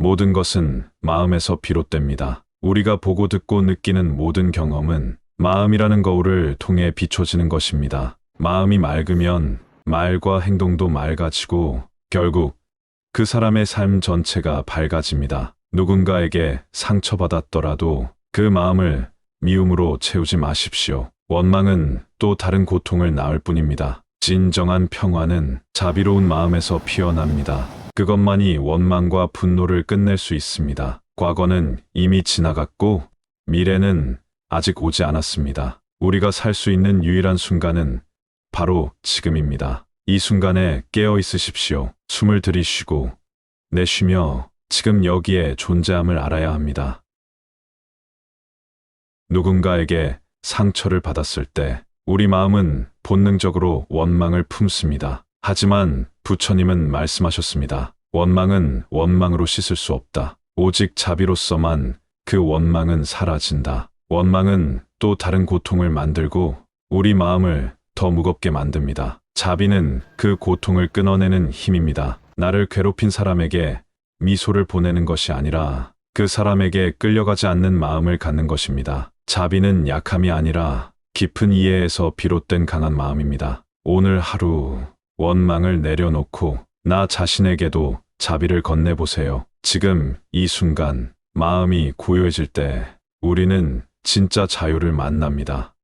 모든 것은 마음에서 비롯됩니다. 우리가 보고 듣고 느끼는 모든 경험은 마음이라는 거울을 통해 비춰지는 것입니다. 마음이 맑으면 말과 행동도 맑아지고 결국 그 사람의 삶 전체가 밝아집니다. 누군가에게 상처받았더라도 그 마음을 미움으로 채우지 마십시오. 원망은 또 다른 고통을 낳을 뿐입니다. 진정한 평화는 자비로운 마음에서 피어납니다. 그것만이 원망과 분노를 끝낼 수 있습니다. 과거는 이미 지나갔고 미래는 아직 오지 않았습니다. 우리가 살 수 있는 유일한 순간은 바로 지금입니다. 이 순간에 깨어 있으십시오. 숨을 들이쉬고 내쉬며 지금 여기에 존재함을 알아야 합니다. 누군가에게 상처를 받았을 때 우리 마음은 본능적으로 원망을 품습니다. 하지만 부처님은 말씀하셨습니다. 원망은 원망으로 씻을 수 없다. 오직 자비로서만 그 원망은 사라진다. 원망은 또 다른 고통을 만들고 우리 마음을 더 무겁게 만듭니다. 자비는 그 고통을 끊어내는 힘입니다. 나를 괴롭힌 사람에게 미소를 보내는 것이 아니라 그 사람에게 끌려가지 않는 마음을 갖는 것입니다. 자비는 약함이 아니라 깊은 이해에서 비롯된 강한 마음입니다. 오늘 하루 원망을 내려놓고 나 자신에게도 자비를 건네보세요. 지금 이 순간 마음이 고요해질 때 우리는 진짜 자유를 만납니다.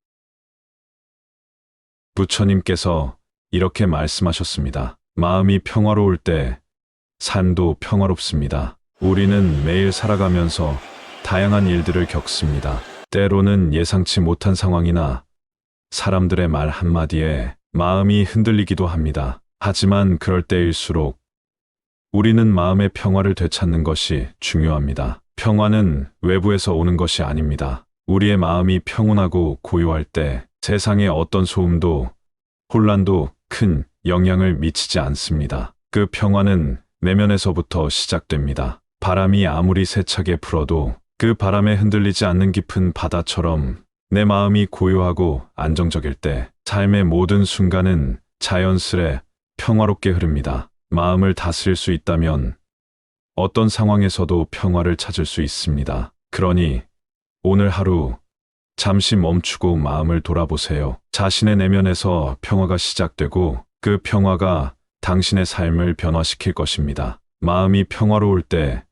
부처님께서 이렇게 말씀하셨습니다. 마음이 평화로울 때 삶도 평화롭습니다. 우리는 매일 살아가면서 다양한 일들을 겪습니다. 때로는 예상치 못한 상황이나 사람들의 말 한마디에 마음이 흔들리기도 합니다. 하지만 그럴 때일수록 우리는 마음의 평화를 되찾는 것이 중요합니다. 평화는 외부에서 오는 것이 아닙니다. 우리의 마음이 평온하고 고요할 때 세상의 어떤 소음도 혼란도 큰 영향을 미치지 않습니다. 그 평화는 내면에서부터 시작됩니다. 바람이 아무리 세차게 불어도 그 바람에 흔들리지 않는 깊은 바다처럼 내 마음이 고요하고 안정적일 때 삶의 모든 순간은 자연스레 평화롭게 흐릅니다. 마음을 다스릴 수 있다면 어떤 상황에서도 평화를 찾을 수 있습니다. 그러니 오늘 하루 잠시 멈추고 마음을 돌아보세요. 자신의 내면에서 평화가 시작되고 그 평화가 당신의 삶을 변화시킬 것입니다. 마음이 평화로울 때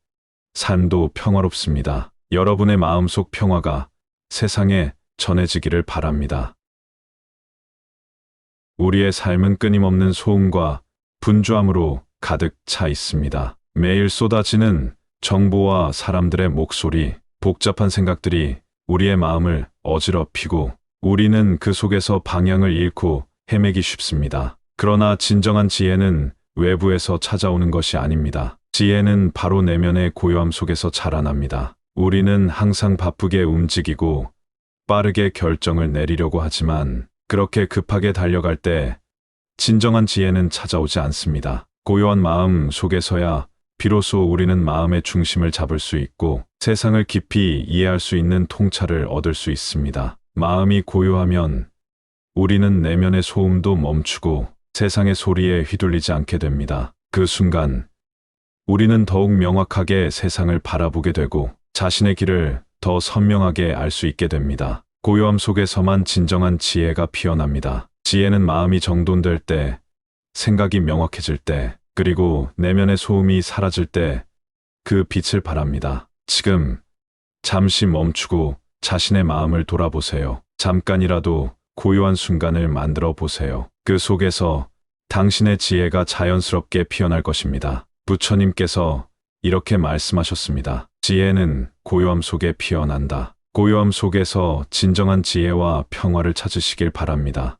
삶도 평화롭습니다. 여러분의 마음속 평화가 세상에 전해지기를 바랍니다. 우리의 삶은 끊임없는 소음과 분주함으로 가득 차 있습니다. 매일 쏟아지는 정보와 사람들의 목소리, 복잡한 생각들이 우리의 마음을 어지럽히고 우리는 그 속에서 방향을 잃고 헤매기 쉽습니다. 그러나 진정한 지혜는 외부에서 찾아오는 것이 아닙니다. 지혜는 바로 내면의 고요함 속에서 자라납니다. 우리는 항상 바쁘게 움직이고 빠르게 결정을 내리려고 하지만 그렇게 급하게 달려갈 때 진정한 지혜는 찾아오지 않습니다. 고요한 마음 속에서야 비로소 우리는 마음의 중심을 잡을 수 있고 세상을 깊이 이해할 수 있는 통찰을 얻을 수 있습니다. 마음이 고요하면 우리는 내면의 소음도 멈추고 세상의 소리에 휘둘리지 않게 됩니다. 그 순간 우리는 더욱 명확하게 세상을 바라보게 되고 자신의 길을 더 선명하게 알 수 있게 됩니다. 고요함 속에서만 진정한 지혜가 피어납니다. 지혜는 마음이 정돈될 때, 생각이 명확해질 때, 그리고 내면의 소음이 사라질 때 그 빛을 발합니다. 지금 잠시 멈추고 자신의 마음을 돌아보세요. 잠깐이라도 고요한 순간을 만들어 보세요. 그 속에서 당신의 지혜가 자연스럽게 피어날 것입니다. 부처님께서 이렇게 말씀하셨습니다. 지혜는 고요함 속에 피어난다. 고요함 속에서 진정한 지혜와 평화를 찾으시길 바랍니다.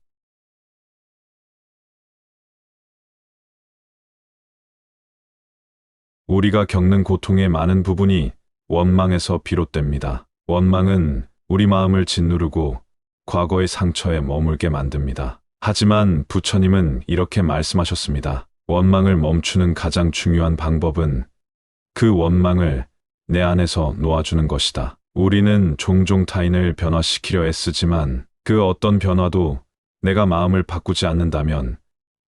우리가 겪는 고통의 많은 부분이 원망에서 비롯됩니다. 원망은 우리 마음을 짓누르고 과거의 상처에 머물게 만듭니다. 하지만 부처님은 이렇게 말씀하셨습니다. 원망을 멈추는 가장 중요한 방법은 그 원망을 내 안에서 놓아주는 것이다. 우리는 종종 타인을 변화시키려 애쓰지만 그 어떤 변화도 내가 마음을 바꾸지 않는다면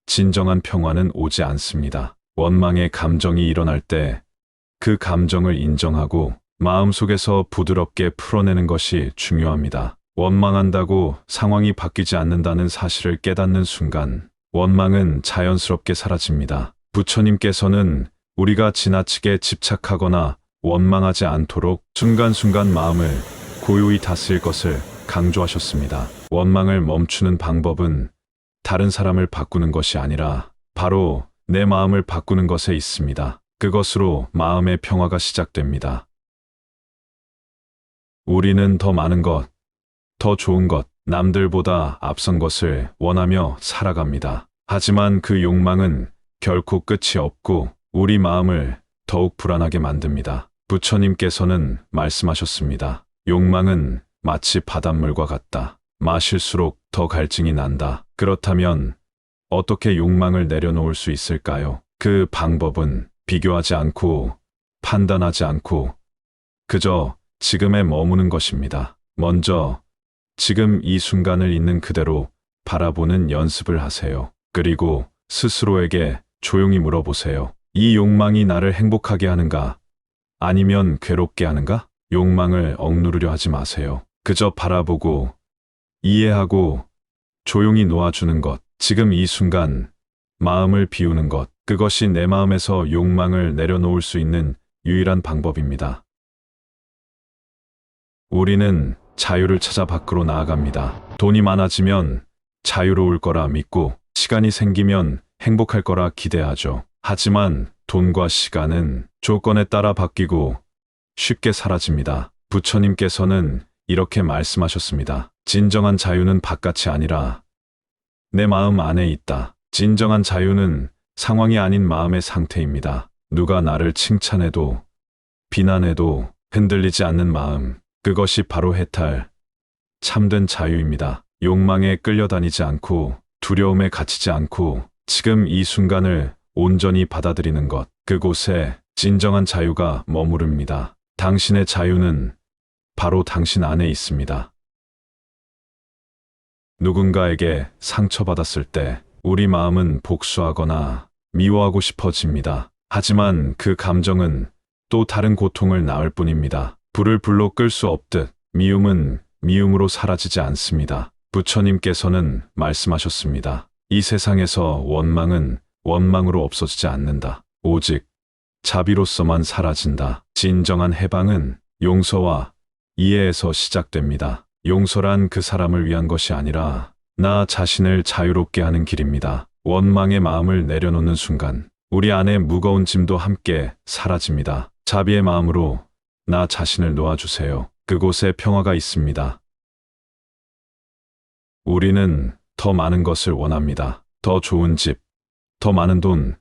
진정한 평화는 오지 않습니다. 원망의 감정이 일어날 때 그 감정을 인정하고 마음속에서 부드럽게 풀어내는 것이 중요합니다. 원망한다고 상황이 바뀌지 않는다는 사실을 깨닫는 순간 원망은 자연스럽게 사라집니다. 부처님께서는 우리가 지나치게 집착하거나 원망하지 않도록 순간순간 마음을 고요히 다스릴 것을 강조하셨습니다. 원망을 멈추는 방법은 다른 사람을 바꾸는 것이 아니라 바로 내 마음을 바꾸는 것에 있습니다. 그것으로 마음의 평화가 시작됩니다. 우리는 더 많은 것, 더 좋은 것, 남들보다 앞선 것을 원하며 살아갑니다. 하지만 그 욕망은 결코 끝이 없고 우리 마음을 더욱 불안하게 만듭니다. 부처님께서는 말씀하셨습니다. 욕망은 마치 바닷물과 같다. 마실수록 더 갈증이 난다. 그렇다면 어떻게 욕망을 내려놓을 수 있을까요? 그 방법은 비교하지 않고 판단하지 않고 그저 지금에 머무는 것입니다. 먼저 지금 이 순간을 있는 그대로 바라보는 연습을 하세요. 그리고 스스로에게 조용히 물어보세요. 이 욕망이 나를 행복하게 하는가? 아니면 괴롭게 하는가? 욕망을 억누르려 하지 마세요. 그저 바라보고 이해하고 조용히 놓아주는 것, 지금 이 순간 마음을 비우는 것, 그것이 내 마음에서 욕망을 내려놓을 수 있는 유일한 방법입니다. 우리는 자유를 찾아 밖으로 나아갑니다. 돈이 많아지면 자유로울 거라 믿고 시간이 생기면 행복할 거라 기대하죠. 하지만 돈과 시간은 조건에 따라 바뀌고 쉽게 사라집니다. 부처님께서는 이렇게 말씀하셨습니다. 진정한 자유는 바깥이 아니라 내 마음 안에 있다. 진정한 자유는 상황이 아닌 마음의 상태입니다. 누가 나를 칭찬해도 비난해도 흔들리지 않는 마음, 그것이 바로 해탈, 참된 자유입니다. 욕망에 끌려다니지 않고 두려움에 갇히지 않고 지금 이 순간을 온전히 받아들이는 것, 그곳에 진정한 자유가 머무릅니다. 당신의 자유는 바로 당신 안에 있습니다. 누군가에게 상처받았을 때 우리 마음은 복수하거나 미워하고 싶어집니다. 하지만 그 감정은 또 다른 고통을 낳을 뿐입니다. 불을 불로 끌 수 없듯 미움은 미움으로 사라지지 않습니다. 부처님께서는 말씀하셨습니다. 이 세상에서 원망은 원망으로 없어지지 않는다. 오직 자비로서만 사라진다. 진정한 해방은 용서와 이해에서 시작됩니다. 용서란 그 사람을 위한 것이 아니라 나 자신을 자유롭게 하는 길입니다. 원망의 마음을 내려놓는 순간 우리 안의 무거운 짐도 함께 사라집니다. 자비의 마음으로 나 자신을 놓아주세요. 그곳에 평화가 있습니다. 우리는 더 많은 것을 원합니다. 더 좋은 집, 더 많은 돈,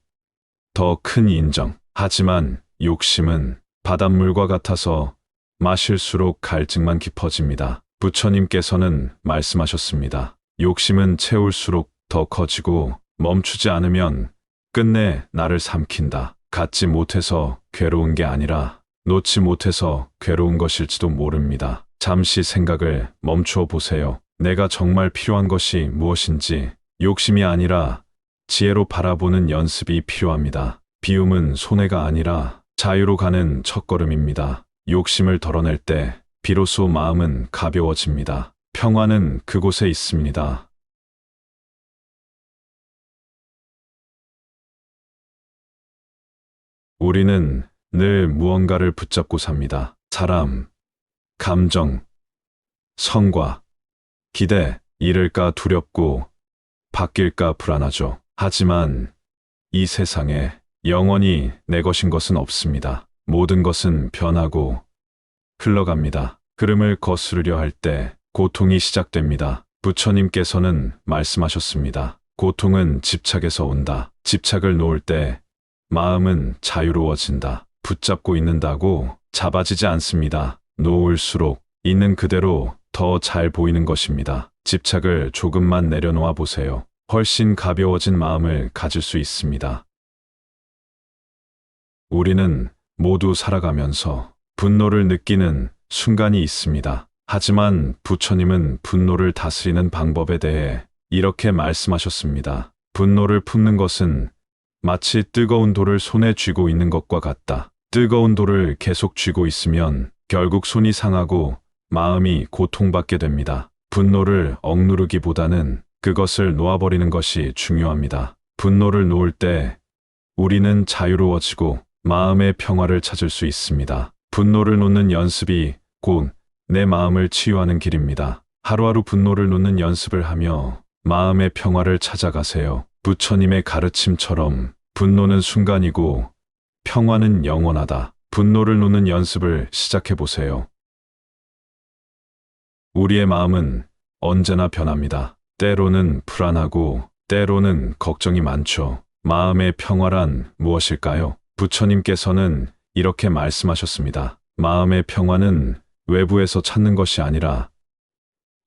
더 큰 인정. 하지만 욕심은 바닷물과 같아서 마실수록 갈증만 깊어집니다. 부처님께서는 말씀하셨습니다. 욕심은 채울수록 더 커지고 멈추지 않으면 끝내 나를 삼킨다. 갖지 못해서 괴로운 게 아니라 놓지 못해서 괴로운 것일지도 모릅니다. 잠시 생각을 멈추어 보세요. 내가 정말 필요한 것이 무엇인지 욕심이 아니라 지혜로 바라보는 연습이 필요합니다. 비움은 손해가 아니라 자유로 가는 첫걸음입니다. 욕심을 덜어낼 때 비로소 마음은 가벼워집니다. 평화는 그곳에 있습니다. 우리는 늘 무언가를 붙잡고 삽니다. 사람, 감정, 성과, 기대, 잃을까 두렵고 바뀔까 불안하죠. 하지만 이 세상에 영원히 내 것인 것은 없습니다. 모든 것은 변하고 흘러갑니다. 흐름을 거스르려 할 때 고통이 시작됩니다. 부처님께서는 말씀하셨습니다. 고통은 집착에서 온다. 집착을 놓을 때 마음은 자유로워진다. 붙잡고 있는다고 잡아지지 않습니다. 놓을수록 있는 그대로 더 잘 보이는 것입니다. 집착을 조금만 내려놓아 보세요. 훨씬 가벼워진 마음을 가질 수 있습니다. 우리는 모두 살아가면서 분노를 느끼는 순간이 있습니다. 하지만 부처님은 분노를 다스리는 방법에 대해 이렇게 말씀하셨습니다. 분노를 품는 것은 마치 뜨거운 돌을 손에 쥐고 있는 것과 같다. 뜨거운 돌을 계속 쥐고 있으면 결국 손이 상하고 마음이 고통받게 됩니다. 분노를 억누르기보다는 그것을 놓아버리는 것이 중요합니다. 분노를 놓을 때 우리는 자유로워지고 마음의 평화를 찾을 수 있습니다. 분노를 놓는 연습이 곧 내 마음을 치유하는 길입니다. 하루하루 분노를 놓는 연습을 하며 마음의 평화를 찾아가세요. 부처님의 가르침처럼 분노는 순간이고 평화는 영원하다. 분노를 놓는 연습을 시작해 보세요. 우리의 마음은 언제나 변합니다. 때로는 불안하고 때로는 걱정이 많죠. 마음의 평화란 무엇일까요? 부처님께서는 이렇게 말씀하셨습니다. 마음의 평화는 외부에서 찾는 것이 아니라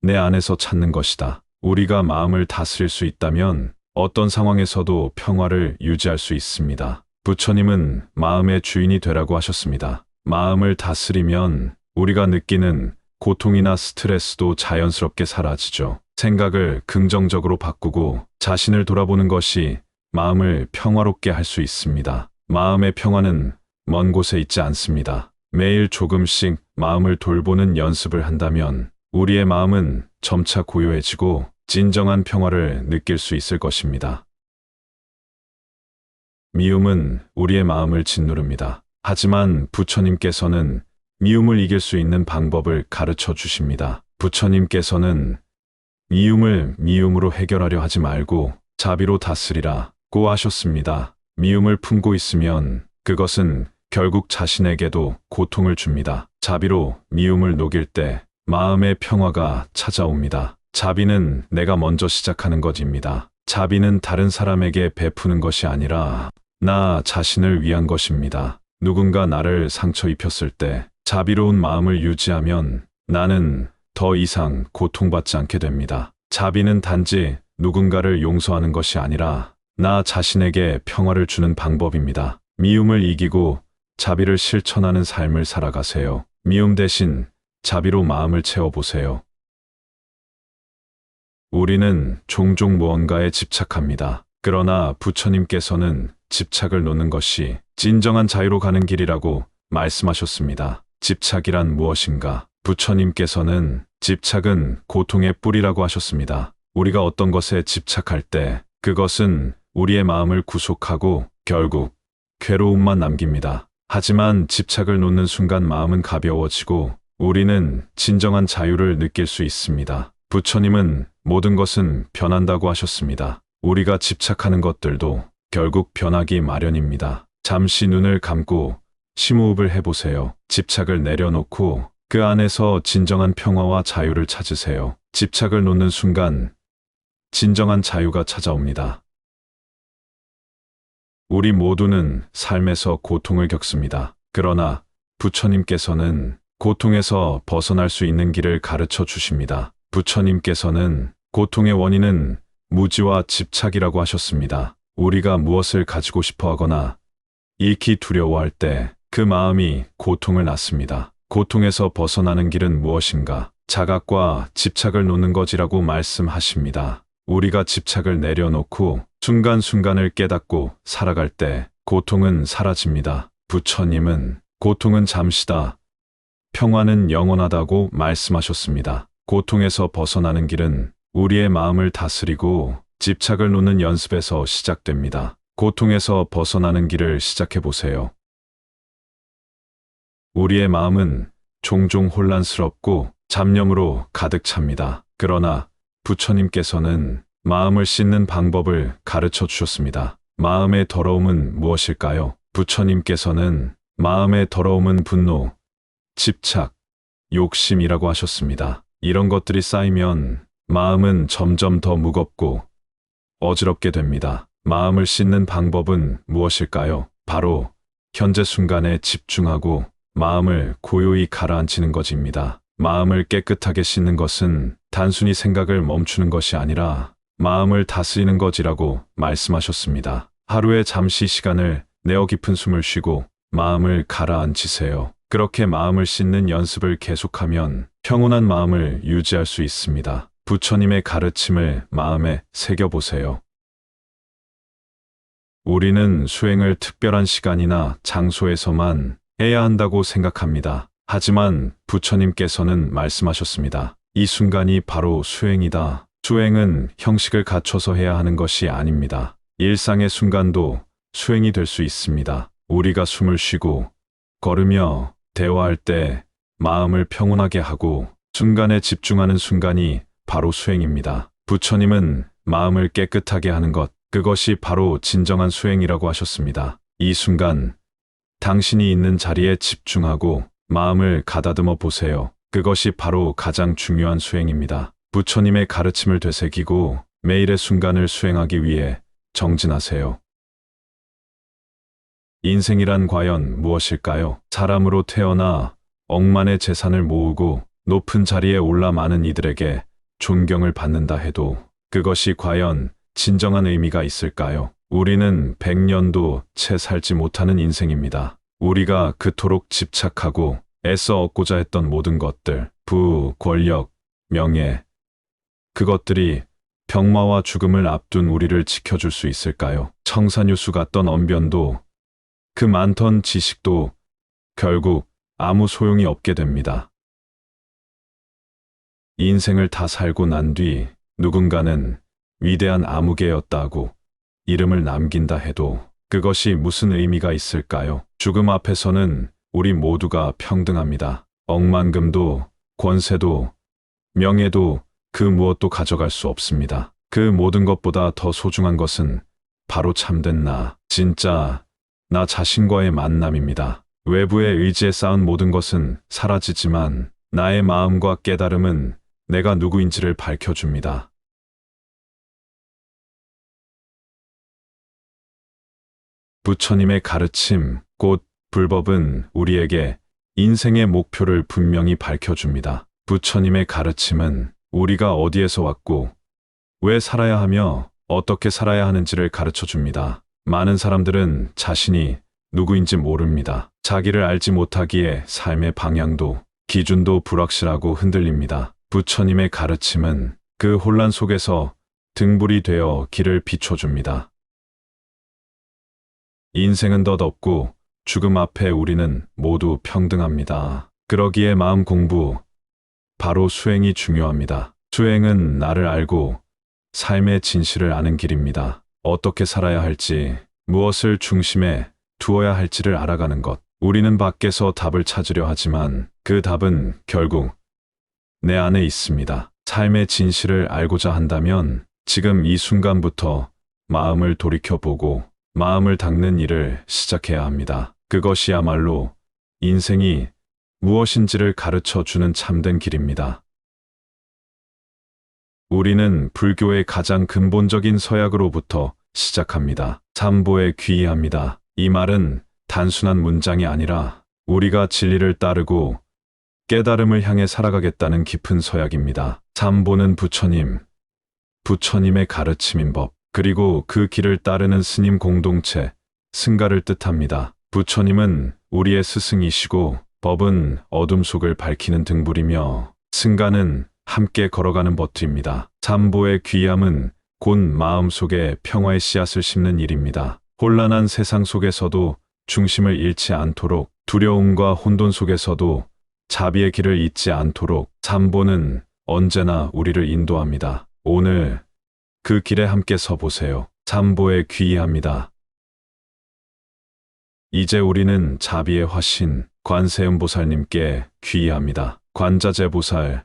내 안에서 찾는 것이다. 우리가 마음을 다스릴 수 있다면 어떤 상황에서도 평화를 유지할 수 있습니다. 부처님은 마음의 주인이 되라고 하셨습니다. 마음을 다스리면 우리가 느끼는 고통이나 스트레스도 자연스럽게 사라지죠. 생각을 긍정적으로 바꾸고 자신을 돌아보는 것이 마음을 평화롭게 할 수 있습니다. 마음의 평화는 먼 곳에 있지 않습니다. 매일 조금씩 마음을 돌보는 연습을 한다면 우리의 마음은 점차 고요해지고 진정한 평화를 느낄 수 있을 것입니다. 미움은 우리의 마음을 짓누릅니다. 하지만 부처님께서는 미움을 이길 수 있는 방법을 가르쳐 주십니다. 부처님께서는 미움을 미움으로 해결하려 하지 말고 자비로 다스리라고 하셨습니다. 미움을 품고 있으면 그것은 결국 자신에게도 고통을 줍니다. 자비로 미움을 녹일 때 마음의 평화가 찾아옵니다. 자비는 내가 먼저 시작하는 것입니다. 자비는 다른 사람에게 베푸는 것이 아니라 나 자신을 위한 것입니다. 누군가 나를 상처 입혔을 때 자비로운 마음을 유지하면 나는 더 이상 고통받지 않게 됩니다. 자비는 단지 누군가를 용서하는 것이 아니라 나 자신에게 평화를 주는 방법입니다. 미움을 이기고 자비를 실천하는 삶을 살아가세요. 미움 대신 자비로 마음을 채워보세요. 우리는 종종 무언가에 집착합니다. 그러나 부처님께서는 집착을 놓는 것이 진정한 자유로 가는 길이라고 말씀하셨습니다. 집착이란 무엇인가? 부처님께서는 집착은 고통의 뿌리라고 하셨습니다. 우리가 어떤 것에 집착할 때 그것은 우리의 마음을 구속하고 결국 괴로움만 남깁니다. 하지만 집착을 놓는 순간 마음은 가벼워지고 우리는 진정한 자유를 느낄 수 있습니다. 부처님은 모든 것은 변한다고 하셨습니다. 우리가 집착하는 것들도 결국 변하기 마련입니다. 잠시 눈을 감고 심호흡을 해보세요. 집착을 내려놓고 그 안에서 진정한 평화와 자유를 찾으세요. 집착을 놓는 순간 진정한 자유가 찾아옵니다. 우리 모두는 삶에서 고통을 겪습니다. 그러나 부처님께서는 고통에서 벗어날 수 있는 길을 가르쳐 주십니다. 부처님께서는 고통의 원인은 무지와 집착이라고 하셨습니다. 우리가 무엇을 가지고 싶어 하거나 잃기 두려워할 때 그 마음이 고통을 낳습니다. 고통에서 벗어나는 길은 무엇인가? 자각과 집착을 놓는 것이라고 말씀하십니다. 우리가 집착을 내려놓고 순간순간을 깨닫고 살아갈 때 고통은 사라집니다. 부처님은 고통은 잠시다. 평화는 영원하다고 말씀하셨습니다. 고통에서 벗어나는 길은 우리의 마음을 다스리고 집착을 놓는 연습에서 시작됩니다. 고통에서 벗어나는 길을 시작해 보세요. 우리의 마음은 종종 혼란스럽고 잡념으로 가득 찹니다. 그러나 부처님께서는 마음을 씻는 방법을 가르쳐 주셨습니다. 마음의 더러움은 무엇일까요? 부처님께서는 마음의 더러움은 분노, 집착, 욕심이라고 하셨습니다. 이런 것들이 쌓이면 마음은 점점 더 무겁고 어지럽게 됩니다. 마음을 씻는 방법은 무엇일까요? 바로 현재 순간에 집중하고 마음을 고요히 가라앉히는 것입니다. 마음을 깨끗하게 씻는 것은 단순히 생각을 멈추는 것이 아니라 마음을 다스리는 것이라고 말씀하셨습니다. 하루에 잠시 시간을 내어 깊은 숨을 쉬고 마음을 가라앉히세요. 그렇게 마음을 씻는 연습을 계속하면 평온한 마음을 유지할 수 있습니다. 부처님의 가르침을 마음에 새겨보세요. 우리는 수행을 특별한 시간이나 장소에서만 해야 한다고 생각합니다. 하지만 부처님께서는 말씀하셨습니다. 이 순간이 바로 수행이다. 수행은 형식을 갖춰서 해야 하는 것이 아닙니다. 일상의 순간도 수행이 될 수 있습니다. 우리가 숨을 쉬고 걸으며 대화할 때 마음을 평온하게 하고 순간에 집중하는 순간이 바로 수행입니다. 부처님은 마음을 깨끗하게 하는 것, 그것이 바로 진정한 수행이라고 하셨습니다. 이 순간 당신이 있는 자리에 집중하고 마음을 가다듬어 보세요. 그것이 바로 가장 중요한 수행입니다. 부처님의 가르침을 되새기고 매일의 순간을 수행하기 위해 정진하세요. 인생이란 과연 무엇일까요? 사람으로 태어나 억만의 재산을 모으고 높은 자리에 올라 많은 이들에게 존경을 받는다 해도 그것이 과연 진정한 의미가 있을까요? 우리는 100년도 채 살지 못하는 인생입니다. 우리가 그토록 집착하고 애써 얻고자 했던 모든 것들, 부, 권력, 명예, 그것들이 병마와 죽음을 앞둔 우리를 지켜줄 수 있을까요? 청산유수 같던 언변도 그 많던 지식도 결국 아무 소용이 없게 됩니다. 인생을 다 살고 난 뒤 누군가는 위대한 아무개였다고 이름을 남긴다 해도 그것이 무슨 의미가 있을까요? 죽음 앞에서는 우리 모두가 평등합니다. 억만금도, 권세도, 명예도 그 무엇도 가져갈 수 없습니다. 그 모든 것보다 더 소중한 것은 바로 참된 진짜 나 자신과의 만남입니다. 외부의 의지에 쌓은 모든 것은 사라지지만 나의 마음과 깨달음은 내가 누구인지를 밝혀줍니다. 부처님의 가르침, 곧 불법은 우리에게 인생의 목표를 분명히 밝혀줍니다. 부처님의 가르침은 우리가 어디에서 왔고 왜 살아야 하며 어떻게 살아야 하는지를 가르쳐줍니다. 많은 사람들은 자신이 누구인지 모릅니다. 자기를 알지 못하기에 삶의 방향도 기준도 불확실하고 흔들립니다. 부처님의 가르침은 그 혼란 속에서 등불이 되어 길을 비춰줍니다. 인생은 덧없고 죽음 앞에 우리는 모두 평등합니다. 그러기에 마음 공부, 바로 수행이 중요합니다. 수행은 나를 알고 삶의 진실을 아는 길입니다. 어떻게 살아야 할지, 무엇을 중심에 두어야 할지를 알아가는 것. 우리는 밖에서 답을 찾으려 하지만 그 답은 결국 내 안에 있습니다. 삶의 진실을 알고자 한다면 지금 이 순간부터 마음을 돌이켜보고 마음을 닦는 일을 시작해야 합니다. 그것이야말로 인생이 무엇인지를 가르쳐 주는 참된 길입니다. 우리는 불교의 가장 근본적인 서약으로부터 시작합니다. 삼보에 귀의합니다. 이 말은 단순한 문장이 아니라 우리가 진리를 따르고 깨달음을 향해 살아가겠다는 깊은 서약입니다. 삼보는 부처님, 부처님의 가르침인 법, 그리고 그 길을 따르는 스님 공동체, 승가를 뜻합니다. 부처님은 우리의 스승이시고 법은 어둠 속을 밝히는 등불이며 승가는 함께 걸어가는 버트입니다. 삼보의 귀함은 곧 마음속에 평화의 씨앗을 심는 일입니다. 혼란한 세상 속에서도 중심을 잃지 않도록, 두려움과 혼돈 속에서도 자비의 길을 잊지 않도록 삼보는 언제나 우리를 인도합니다. 오늘 그 길에 함께 서보세요. 삼보에 귀의합니다. 이제 우리는 자비의 화신 관세음보살님께 귀의합니다. 관자재보살,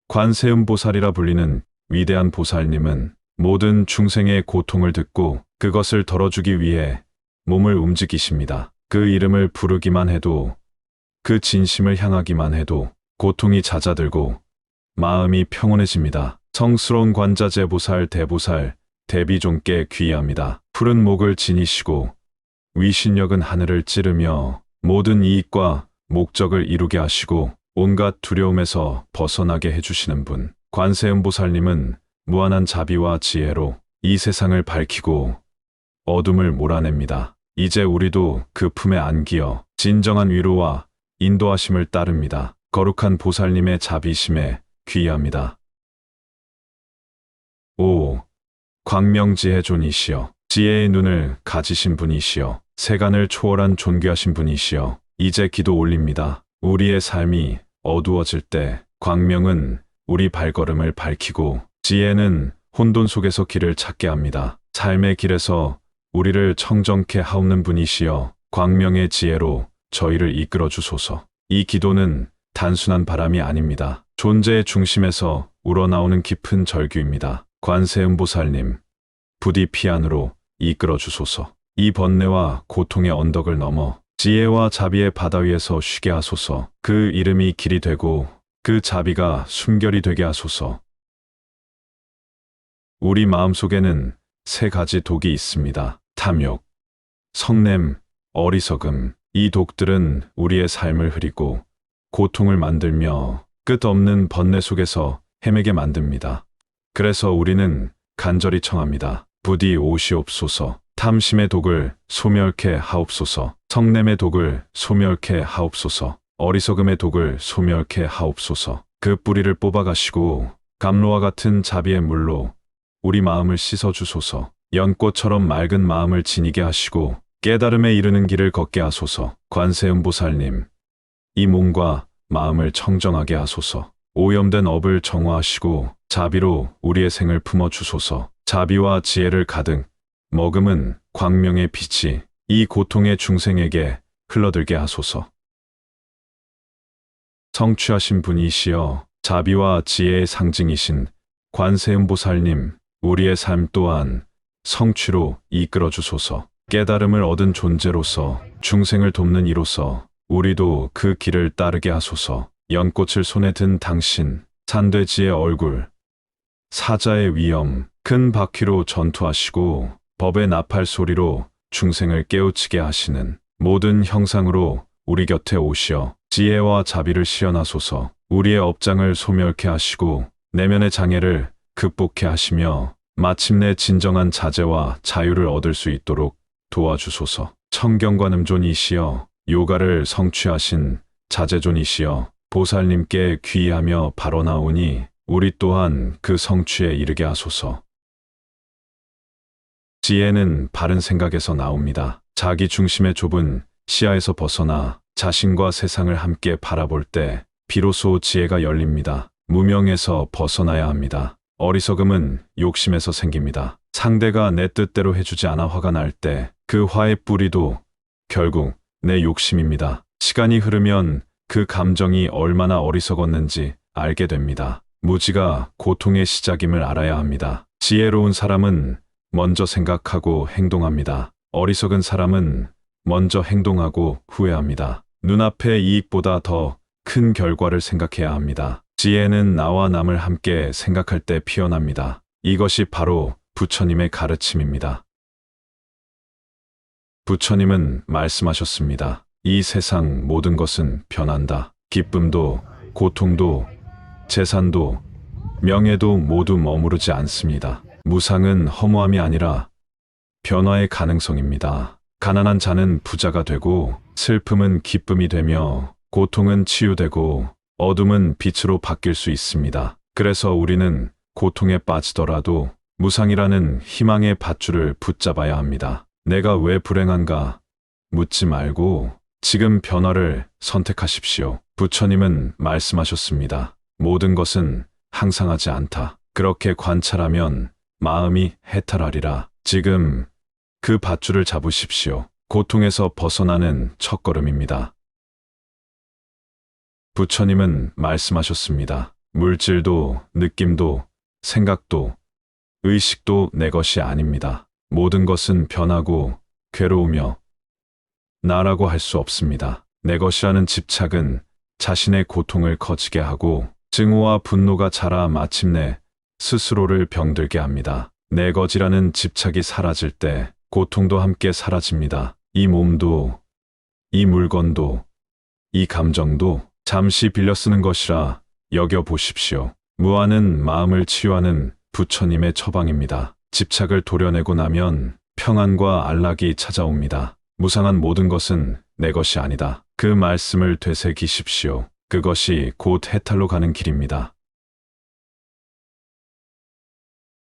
관세음보살이라 불리는 위대한 보살님은 모든 중생의 고통을 듣고 그것을 덜어주기 위해 몸을 움직이십니다. 그 이름을 부르기만 해도, 그 진심을 향하기만 해도 고통이 잦아들고 마음이 평온해집니다. 성스러운 관자재보살 대보살 대비종께 귀의합니다. 푸른 목을 지니시고 위신력은 하늘을 찌르며 모든 이익과 목적을 이루게 하시고 온갖 두려움에서 벗어나게 해주시는 분. 관세음보살님은 무한한 자비와 지혜로 이 세상을 밝히고 어둠을 몰아냅니다. 이제 우리도 그 품에 안기어 진정한 위로와 인도하심을 따릅니다. 거룩한 보살님의 자비심에 귀의합니다. 오 광명지혜 존이시여, 지혜의 눈을 가지신 분이시여, 세간을 초월한 존귀하신 분이시여, 이제 기도 올립니다. 우리의 삶이 어두워질 때 광명은 우리 발걸음을 밝히고 지혜는 혼돈 속에서 길을 찾게 합니다. 삶의 길에서 우리를 청정케 하옵는 분이시여, 광명의 지혜로 저희를 이끌어 주소서. 이 기도는 단순한 바람이 아닙니다. 존재의 중심에서 우러나오는 깊은 절규입니다. 관세음보살님, 부디 피안으로 이끌어 주소서. 이 번뇌와 고통의 언덕을 넘어 지혜와 자비의 바다 위에서 쉬게 하소서. 그 이름이 길이 되고 그 자비가 숨결이 되게 하소서. 우리 마음속에는 세 가지 독이 있습니다. 탐욕, 성냄, 어리석음. 이 독들은 우리의 삶을 흐리고 고통을 만들며 끝없는 번뇌 속에서 헤매게 만듭니다. 그래서 우리는 간절히 청합니다. 부디 오시옵소서. 탐심의 독을 소멸케 하옵소서. 성냄의 독을 소멸케 하옵소서. 어리석음의 독을 소멸케 하옵소서. 그 뿌리를 뽑아가시고 감로와 같은 자비의 물로 우리 마음을 씻어주소서. 연꽃처럼 맑은 마음을 지니게 하시고 깨달음에 이르는 길을 걷게 하소서. 관세음보살님, 이 몸과 마음을 청정하게 하소서. 오염된 업을 정화하시고 자비로 우리의 생을 품어주소서. 자비와 지혜를 가득 머금은 광명의 빛이 이 고통의 중생에게 흘러들게 하소서. 성취하신 분이시여, 자비와 지혜의 상징이신 관세음보살님, 우리의 삶 또한 성취로 이끌어 주소서. 깨달음을 얻은 존재로서, 중생을 돕는 이로서 우리도 그 길을 따르게 하소서. 연꽃을 손에 든 당신, 산돼지의 얼굴, 사자의 위엄, 큰 바퀴로 전투하시고 법의 나팔 소리로 중생을 깨우치게 하시는 모든 형상으로 우리 곁에 오시어 지혜와 자비를 시연하소서. 우리의 업장을 소멸케 하시고 내면의 장애를 극복케 하시며 마침내 진정한 자재와 자유를 얻을 수 있도록 도와주소서. 청경관 음존이시여, 요가를 성취하신 자재존이시여, 보살님께 귀의하며 발언하오니 우리 또한 그 성취에 이르게 하소서. 지혜는 바른 생각에서 나옵니다. 자기 중심의 좁은 시야에서 벗어나 자신과 세상을 함께 바라볼 때 비로소 지혜가 열립니다. 무명에서 벗어나야 합니다. 어리석음은 욕심에서 생깁니다. 상대가 내 뜻대로 해주지 않아 화가 날 때 그 화의 뿌리도 결국 내 욕심입니다. 시간이 흐르면 그 감정이 얼마나 어리석었는지 알게 됩니다. 무지가 고통의 시작임을 알아야 합니다. 지혜로운 사람은 먼저 생각하고 행동합니다. 어리석은 사람은 먼저 행동하고 후회합니다. 눈앞의 이익보다 더 큰 결과를 생각해야 합니다. 지혜는 나와 남을 함께 생각할 때 피어납니다. 이것이 바로 부처님의 가르침입니다. 부처님은 말씀하셨습니다. 이 세상 모든 것은 변한다. 기쁨도, 고통도, 재산도, 명예도 모두 머무르지 않습니다. 무상은 허무함이 아니라 변화의 가능성입니다. 가난한 자는 부자가 되고, 슬픔은 기쁨이 되며, 고통은 치유되고, 어둠은 빛으로 바뀔 수 있습니다. 그래서 우리는 고통에 빠지더라도 무상이라는 희망의 밧줄을 붙잡아야 합니다. 내가 왜 불행한가 묻지 말고 지금 변화를 선택하십시오. 부처님은 말씀하셨습니다. 모든 것은 항상하지 않다. 그렇게 관찰하면 마음이 해탈하리라. 지금 그 밧줄을 잡으십시오. 고통에서 벗어나는 첫걸음입니다. 부처님은 말씀하셨습니다. 물질도, 느낌도, 생각도, 의식도 내 것이 아닙니다. 모든 것은 변하고 괴로우며 나라고 할 수 없습니다. 내 것이라는 집착은 자신의 고통을 커지게 하고 증오와 분노가 자라 마침내 스스로를 병들게 합니다. 내 것이라는 집착이 사라질 때 고통도 함께 사라집니다. 이 몸도, 이 물건도, 이 감정도 잠시 빌려 쓰는 것이라 여겨보십시오. 무아는 마음을 치유하는 부처님의 처방입니다. 집착을 도려내고 나면 평안과 안락이 찾아옵니다. 무상한 모든 것은 내 것이 아니다. 그 말씀을 되새기십시오. 그것이 곧 해탈로 가는 길입니다.